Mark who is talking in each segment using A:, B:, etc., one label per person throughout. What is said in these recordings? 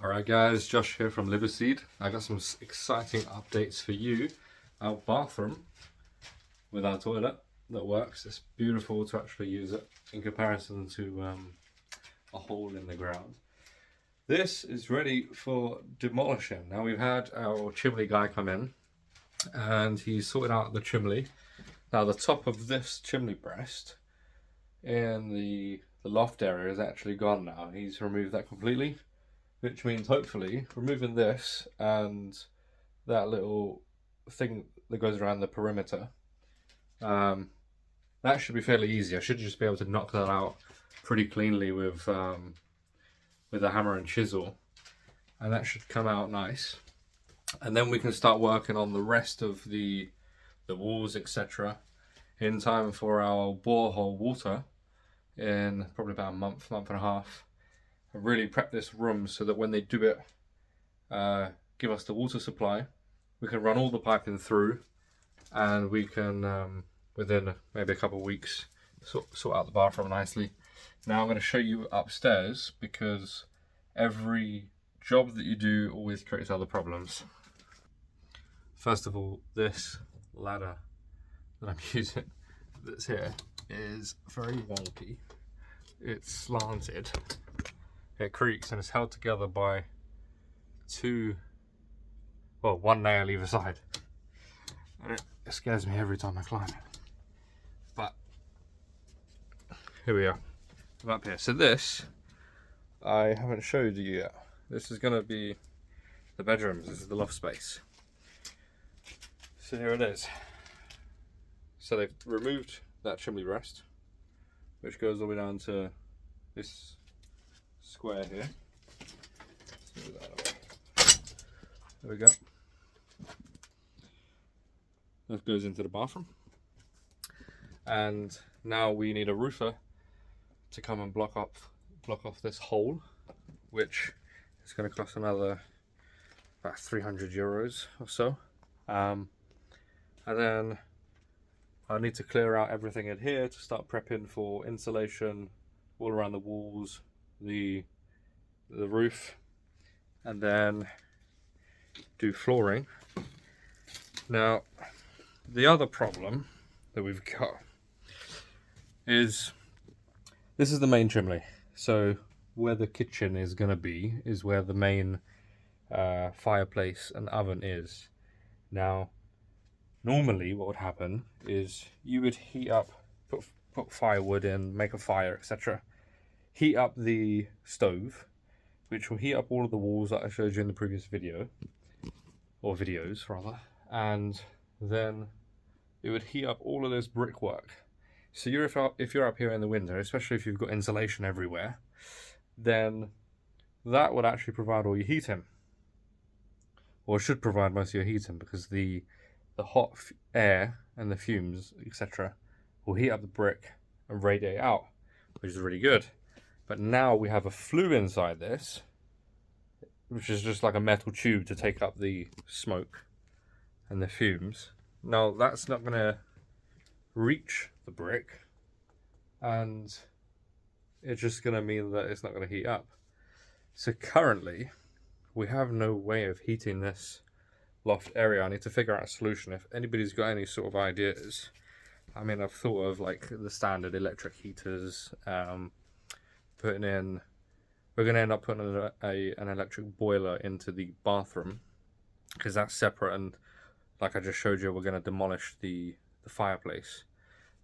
A: Alright guys, Josh here from Liverseed. I got some exciting updates for you. Our bathroom with our toilet that works. It's beautiful to actually use it in comparison to a hole in the ground. This is ready for demolition. Now we've had our chimney guy come in and he's sorted out the chimney. Now the top of this chimney breast in the loft area is actually gone now. He's removed that completely, which means hopefully removing this and that little thing that goes around the perimeter, that should be fairly easy. I should just be able to knock that out pretty cleanly with a hammer and chisel, and that should come out nice. And then we can start working on the rest of the walls, etc. in time for our borehole water in probably about a month and a half. And really prep this room so that when they do it, give us the water supply, we can run all the piping through, and we can within maybe a couple of weeks sort out the bathroom nicely. Now I'm going to show you upstairs, because every job that you do always creates other problems. First of all, this ladder that I'm using that's here is very wonky. It's slanted. It creaks and it's held together by one nail either side. And it scares me every time I climb it. But here we are. I'm up here. So this, I haven't showed you yet. This is going to be the bedrooms. This is the loft space. So here it is. So they've removed that chimney rest, which goes all the way down to this square here. There we go. That goes into the bathroom. And now we need a roofer to come and block off this hole, which is going to cost another about 300 euros or so. And then I need to clear out everything in here to start prepping for insulation all around the walls, the roof, and then do flooring. Now the other problem that we've got is this is the main chimney. So where the kitchen is going to be is where the main fireplace and oven is. Now normally what would happen is you would heat up, put firewood in, make a fire, etc. Heat up the stove, which will heat up all of the walls that I showed you in the previous video, or videos rather, and then it would heat up all of this brickwork. So if you're up here in the winter, especially if you've got insulation everywhere, then that would actually provide all your heating, or should provide most of your heating, because the hot air and the fumes, etc., will heat up the brick and radiate out, which is really good. But now we have a flue inside this, which is just like a metal tube to take up the smoke and the fumes. Now that's not going to reach the brick, and it's just going to mean that it's not going to heat up. So currently we have no way of heating this loft area. I need to figure out a solution. If anybody's got any sort of ideas, I mean, I've thought of like the standard electric heaters, we're going to end up putting an electric boiler into the bathroom, because that's separate, and like I just showed you, we're going to demolish the fireplace.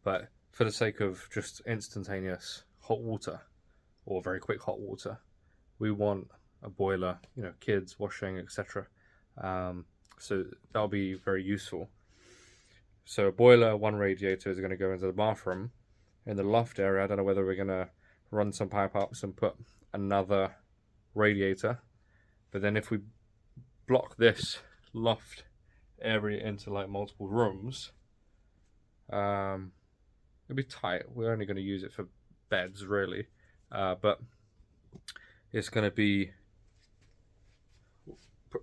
A: But for the sake of just instantaneous hot water, or very quick hot water, we want a boiler, kids washing, etc. So that'll be very useful. So a boiler, one radiator is going to go into the bathroom. In the loft area, I don't know whether we're going to run some pipe ups and put another radiator. But then if we block this loft area into like multiple rooms, it'll be tight. We're only going to use it for beds really, but it's going to be,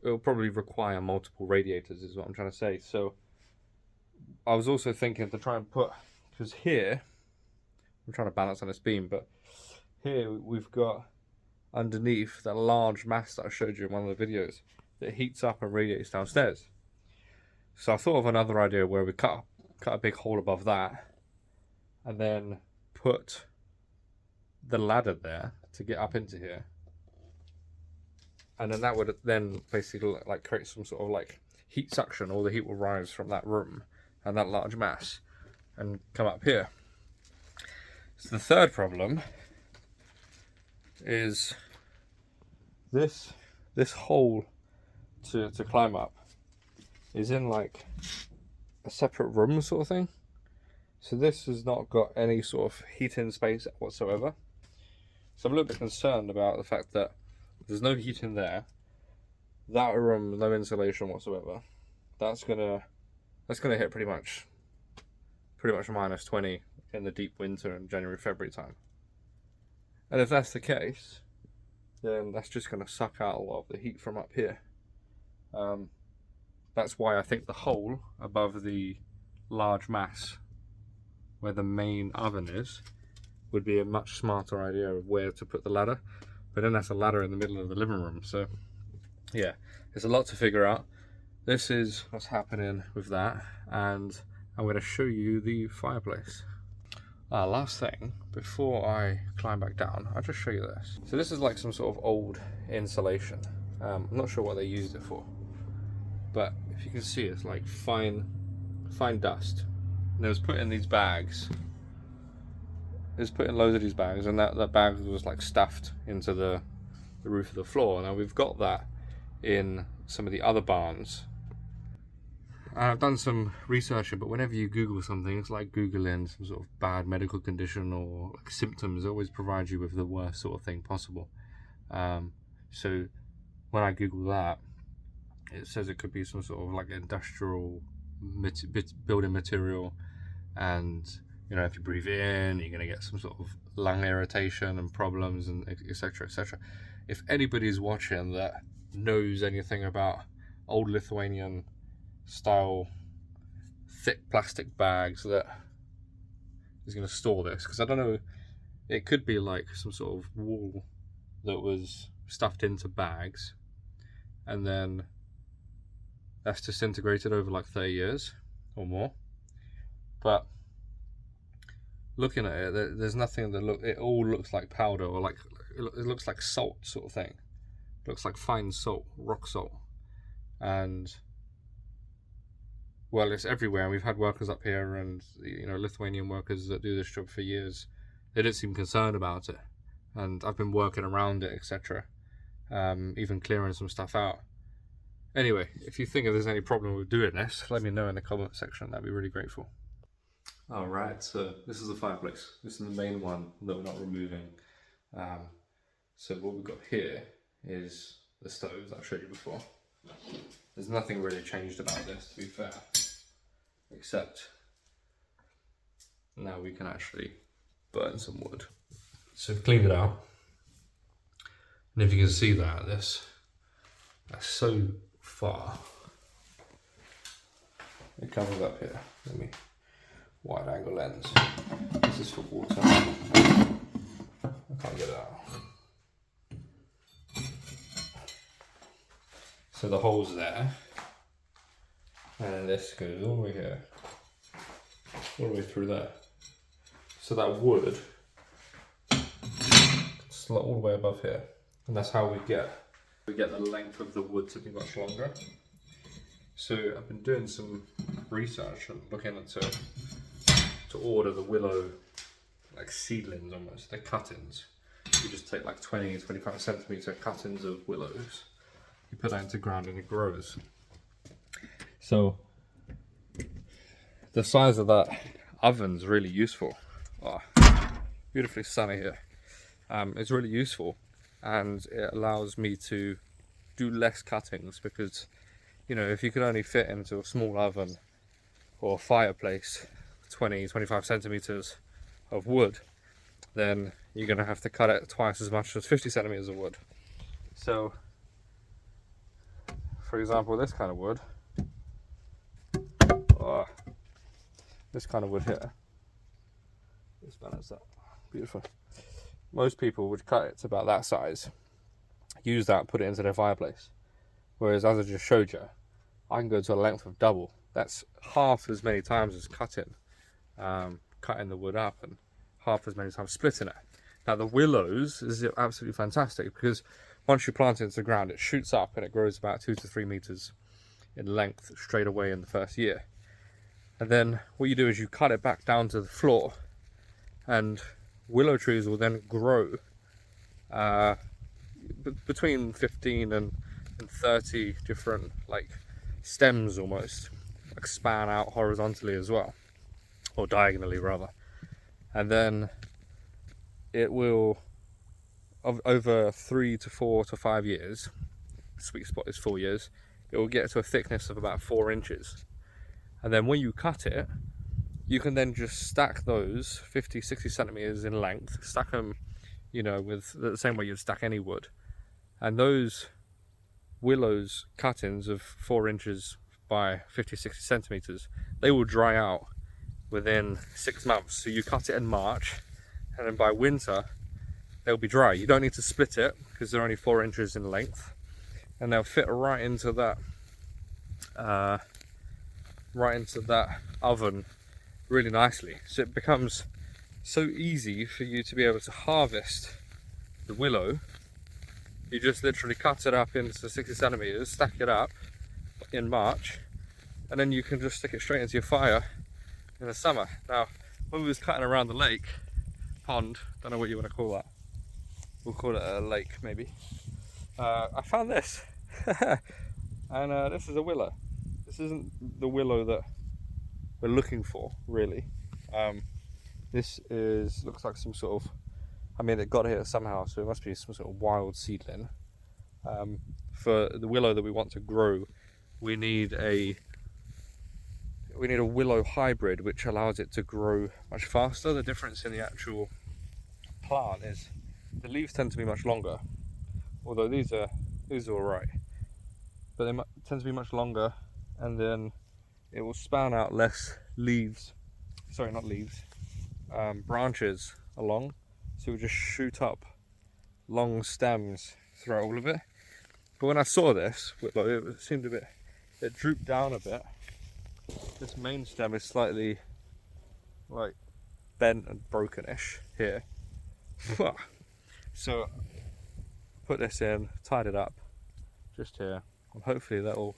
A: it'll probably require multiple radiators is what I'm trying to say. So I was also thinking to try and put, because here I'm trying to balance on this beam, but here we've got underneath that large mass that I showed you in one of the videos that heats up and radiates downstairs. So I thought of another idea where we cut a big hole above that and then put the ladder there to get up into here. And then that would then basically like create some sort of like heat suction. All the heat will rise from that room and that large mass and come up here. So the third problem is this hole to climb up is in like a separate room sort of thing. So this has not got any sort of heating space whatsoever. So I'm a little bit concerned about the fact that there's no heat in there. That room, no insulation whatsoever. That's gonna hit pretty much -20 in the deep winter in January, February time. And if that's the case, then that's just gonna suck out a lot of the heat from up here. That's why I think the hole above the large mass where the main oven is would be a much smarter idea of where to put the ladder. But then that's a ladder in the middle of the living room. So yeah, there's a lot to figure out. This is what's happening with that, and I'm going to show you the fireplace. Last thing, before I climb back down, I'll just show you this. So this is like some sort of old insulation. I'm not sure what they used it for, but if you can see, it's like fine dust. And it was put in these bags. It was put in loads of these bags, and that bag was like stuffed into the roof of the floor. Now we've got that in some of the other barns. I've done some research, but whenever you Google something, it's like Googling some sort of bad medical condition or like symptoms. It always provides you with the worst sort of thing possible. So when I Google that, it says it could be some sort of like industrial building material, and you know, if you breathe in, you're going to get some sort of lung irritation and problems, and etc, etc. If anybody's watching that knows anything about old Lithuanian style thick plastic bags that is going to store this, because I don't know, it could be like some sort of wool that was stuffed into bags and then that's disintegrated over like 30 years or more. But looking at it, there's nothing that it all looks like powder, or like it looks like salt sort of thing. It looks like fine salt, rock salt. And well, it's everywhere. We've had workers up here, and you know, Lithuanian workers that do this job for years, they don't seem concerned about it. And I've been working around it, etc. Even clearing some stuff out. Anyway, if you think if there's any problem with doing this, let me know in the comment section. That'd be really grateful. Alright, so this is the fireplace. This is the main one that we're not removing. So what we've got here is the stove that I showed you before. There's nothing really changed about this, to be fair, except now we can actually burn some wood. So I've cleaned it out, and if you can see that's so far. It comes up here. Let me wide angle lens. This is for water. I can't get it out. So the hole's there, and this goes all the way here, all the way through there. So that wood slot all the way above here, and that's how we get the length of the wood to be much longer. So I've been doing some research and looking into to order the willow like seedlings, almost the cuttings. You just take like 20-25 centimeter cuttings of willows. You put that into ground and it grows. So the size of that oven's really useful. Oh, beautifully sunny here. It's really useful, and it allows me to do less cuttings, because you know, if you could only fit into a small oven or fireplace 20-25 centimeters of wood, then you're going to have to cut it twice as much as 50 centimeters of wood. So for example, this kind of wood, this kind of wood here, let's balance that, beautiful. Most people would cut it to about that size, use that, put it into their fireplace. Whereas as I just showed you, I can go to a length of double. That's half as many times as cutting the wood up, and half as many times splitting it. Now the willows is absolutely fantastic because once you plant it into the ground, it shoots up and it grows about 2 to 3 meters in length straight away in the first year. And then what you do is you cut it back down to the floor, and willow trees will then grow between 15 and 30 different like stems, almost like span out horizontally as well, or diagonally rather. And then it will, over 3 to 4 to 5 years, sweet spot is 4 years, it will get to a thickness of about 4 inches. And then when you cut it, you can then just stack those 50-60 centimeters in length, stack them, you know, with the same way you'd stack any wood. And those willows cuttings of 4 inches by 50-60 centimeters, they will dry out within 6 months. So you cut it in March, and then by winter they'll be dry. You don't need to split it because they're only 4 inches in length, and they'll fit right into that oven really nicely. So it becomes so easy for you to be able to harvest the willow. You just literally cut it up into 60 centimeters, stack it up in March, and then you can just stick it straight into your fire in the summer. Now, when we was cutting around the lake, pond, don't know what you want to call that. We'll call it a lake maybe. I found this, and this is a willow. This isn't the willow that we're looking for, really. This looks like some sort of, I mean, it got here somehow, so it must be some sort of wild seedling. For the willow that we want to grow, we need a willow hybrid, which allows it to grow much faster. The difference in the actual plant is the leaves tend to be much longer, although these are all right, but they tend to be much longer, and then it will span out less leaves. Sorry, not leaves. Branches along, so it will just shoot up long stems throughout all of it. But when I saw this, it seemed it drooped down a bit. This main stem is slightly like bent and brokenish here. So put this in, tied it up just here, and hopefully that'll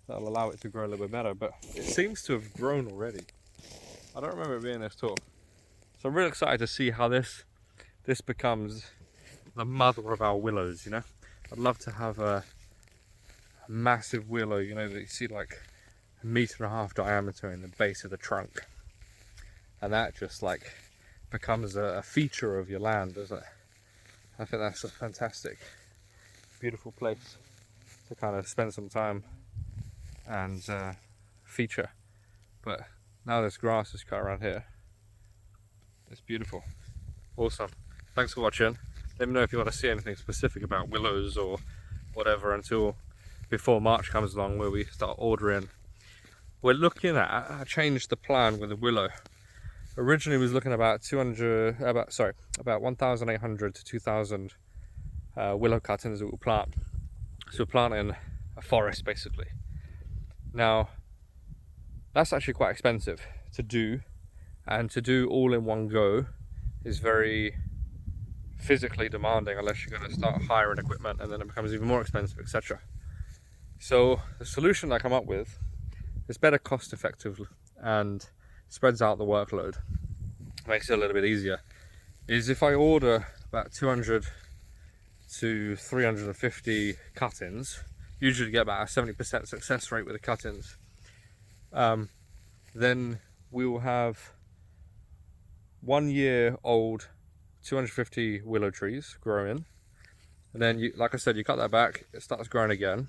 A: allow it to grow a little bit better. But it seems to have grown already. I don't remember it being this tall. So I'm really excited to see how this becomes the mother of our willows, you know. I'd love to have a massive willow, you know, that you see like 1.5 meters diameter in the base of the trunk. And that just like becomes a feature of your land, doesn't it? I think that's a fantastic, beautiful place to kind of spend some time and feature. But now this grass is cut around here. It's beautiful. Awesome. Thanks for watching. Let me know if you want to see anything specific about willows or whatever until before March comes along, where we start ordering. We're looking at, I changed the plan with the willow. Originally was looking about 1,800 to 2,000 willow cuttings that we'll plant. So we're planting a forest basically. Now that's actually quite expensive to do, and to do all in one go is very physically demanding unless you're going to start hiring equipment, and then it becomes even more expensive, etc. So the solution I come up with is better cost effective and spreads out the workload, makes it a little bit easier, is if I order about 200 to 350 cuttings, usually get about a 70% success rate with the cuttings, then we will have 1 year old 250 willow trees growing, and then like I said, you cut that back, it starts growing again.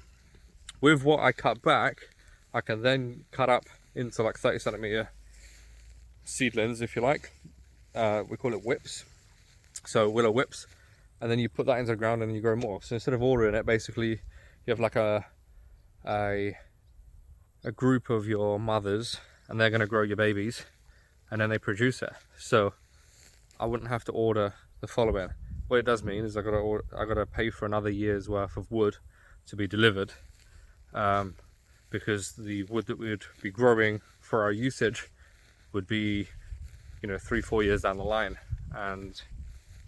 A: With what I cut back, I can then cut up into like 30 centimeter seedlings, if you like. We call it whips, so willow whips, and then you put that into the ground and you grow more. So instead of ordering it, basically you have like a group of your mothers, and they're going to grow your babies, and then they produce it. So I wouldn't have to order the following. what it does mean is I gotta pay for another year's worth of wood to be delivered, because the wood that we would be growing for our usage would be, you know, 3-4 years down the line, and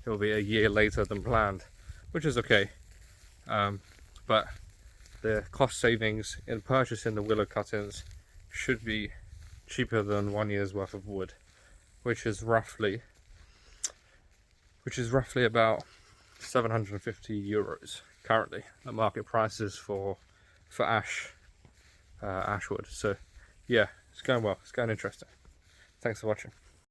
A: it will be a year later than planned, which is okay. But the cost savings in purchasing the willow cuttings should be cheaper than 1 year's worth of wood, which is roughly about 750 euros currently at market prices for ashwood. So yeah, it's going well, it's going interesting. Thanks for watching.